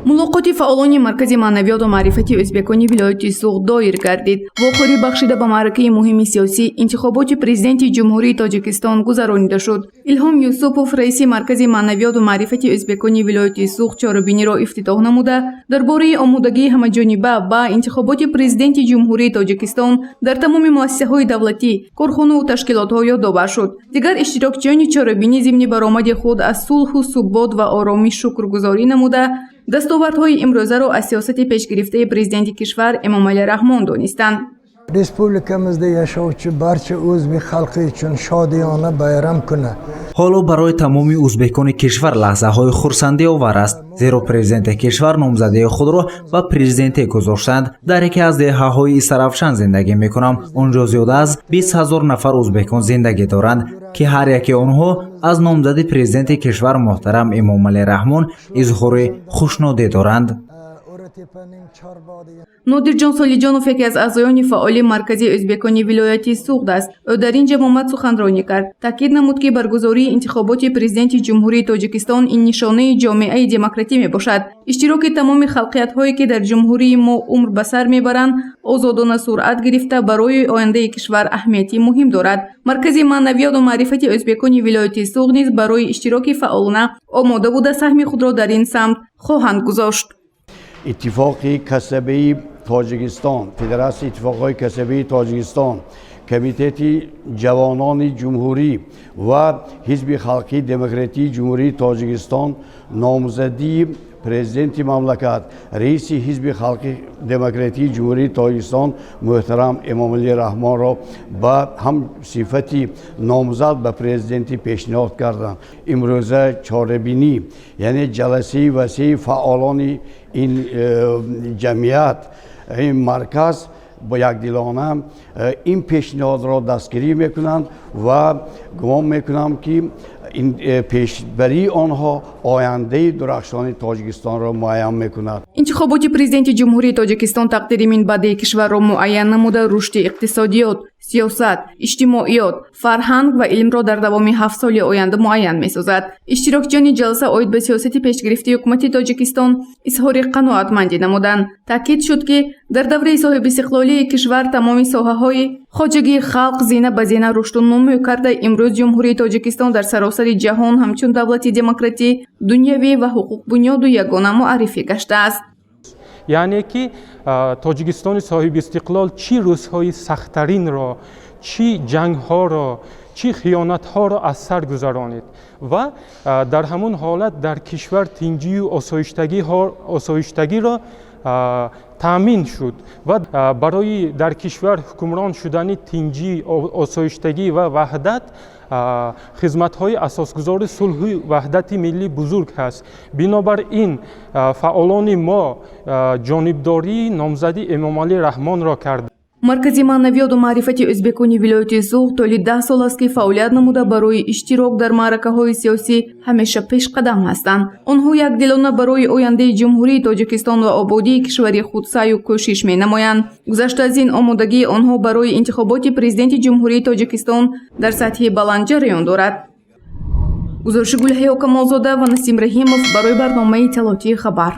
мулоқоти фаъолони маркази маънавиёту маърифати ӯзбекони вилояти Суғд доир гардид. вохӯрӣ бахшида ба маъракаи муҳими сиёсӣ интихоботи президенти ҷумҳурии Тоҷикистон гузаронида шуд. Илҳом Юсупов, раиси маркази маънавиёту маърифати ӯзбекони вилояти Суғд чорабиниро ифтитоҳ намуда, дар бораи омодагии ҳамаҷониба ба интихоботи президенти ҷумҳурии Тоҷикистон дар тамоми муассисаҳои давлатӣ, корхонаҳу ташкилотҳо ёдовар шуд. Дигар иштирокчиёни чорабинӣ зимни баромади худ аз сулҳу суббот ва оромӣ шукргузорӣ намуда, дастовардҳои имрӯзаро аз сиёсати пешгирифтаи президенти кишвар Эмомалӣ Раҳмон донистанд. республикамизда яшовчи барча ӯзби халқи учун шодиёна байрам куна. ҳоло барои тамоми ӯзбекони кишвар лаҳзаҳои хурсандиовар аст, зеро президенти кишвар номзадии худро ба президентӣ гузоштанд. дар яке аз деҳаҳои Исаравшан зиндагӣ мекунам. онҷо зиёда аз 20 000 нафар ӯзбекон зиндагӣ доранд, ки ҳар яки онҳо аз номзади президенти кишвар муҳтарам Эмомалӣ Раҳмон изҳори хушнудӣ доранд. Нодирҷон Солиҷонов яке аз аъзоёни фаъоли маркази ӯзбекони вилояти Суғд аст. ӯ дар ин ҷамъомад суханронӣ кард. таъкид намуд, ки баргузории интихоботи президенти ҷумҳурии Тоҷикистон ин нишонаи ҷомеаи демократӣ мебошад. иштироки тамоми халқиятҳое, ки дар ҷумҳурии мо умр ба сар мебаранд, озодона суръат гирифта барои ояндаи кишвар аҳамияти муҳим дорад. маркази маънавиёту маърифати ӯзбекони вилояти Суғд низ барои иштироки фаъолона омода буда саҳми худро дар ин самт хоҳанд гузошт. اتفاقی کسبی تاجیکستان، فدراسیون اتفاقهای کسبی تاجیکستان، کمیته جوانان جمهوری و حزب خلقی دموکراتی جمهوری تاجیکستان نامزدی پرزیدنت مملکت رئیس حزب خلقی دموکراتی جمهوری تاجیکستان محترم امامعلی رحمان را با هم صفتی نامزد به پرزیدنتی پیشنهاد کردند. امروزه چهاربینی یعنی جلسه وسیع فعالان این جمعیت، این مرکز با یک دلانه این پیشنهاد را دستگیری میکنند و گمان میکنم که این پیشبری آنها آینده درخشان تاجیکستان را معین میکند. интихоботи президенти ҷумҳурии Тоҷикистон тақдири минбаъдаи кишварро муайян намуда рушди иқтисодиёт, сиёсат, иҷтимоиёт, фарҳанг ва илмро дар давоми 7 соли оянда муайян месозад. иштирокчиёни ҷалса оид ба сиёсати пешгирифтии ҳукумати Тоҷикистон изҳори қаноатмандӣ намуданд. таъкид шуд, ки дар давраи соҳибистиқлолии кишвар тамоми соҳаҳои хоҷагии халқ зина ба зина рушду нумӯ карда, имрӯз ҷумҳурии Тоҷикистон дар саросари ҷаҳон ҳамчун давлати демократӣ, дунявӣ ва ҳуқуқбунёду ягона муаррифӣ гаштааст. яъне ки тоҷикистони соҳибистиқлол чӣ рӯзҳои сахттаринро, чӣ ҷангҳоро, чӣ хиёнатҳоро аз сар гузаронид ва дар ҳамон ҳолат дар кишвар тинҷию осоиштагиро таъмин шуд ва барои дар кишвар ҳукмрон шудани тинҷӣ, осоиштагӣ ва ваҳдат хизматҳои асосгузори сулҳу ваҳдати миллӣ бузург ҳаст. бинобар ин фаъолони мо ҷонибдории номзади Эмомалӣ Раҳмонро кард. маркази маънавиёту маърифати ӯзбекони вилояти Суғд толи 10 сол аст, ки фаъолият намуда барои иштирок дар маъракаҳои сиёсӣ ҳамеша пешқадам ҳастанд. онҳо якдилона барои ояндаи ҷумҳурии Тоҷикистон ва ободии кишвари худ саъю кӯшиш менамоянд. гузашта аз ин, омодагии онҳо барои интихоботи президенти ҷумҳурии Тоҷикистон дар сатҳи баланд ҷараён дорад. гузориши Гулҳаё Камолзода ва Насим Раҳимов барои барномаи Иттилоотии Хабар.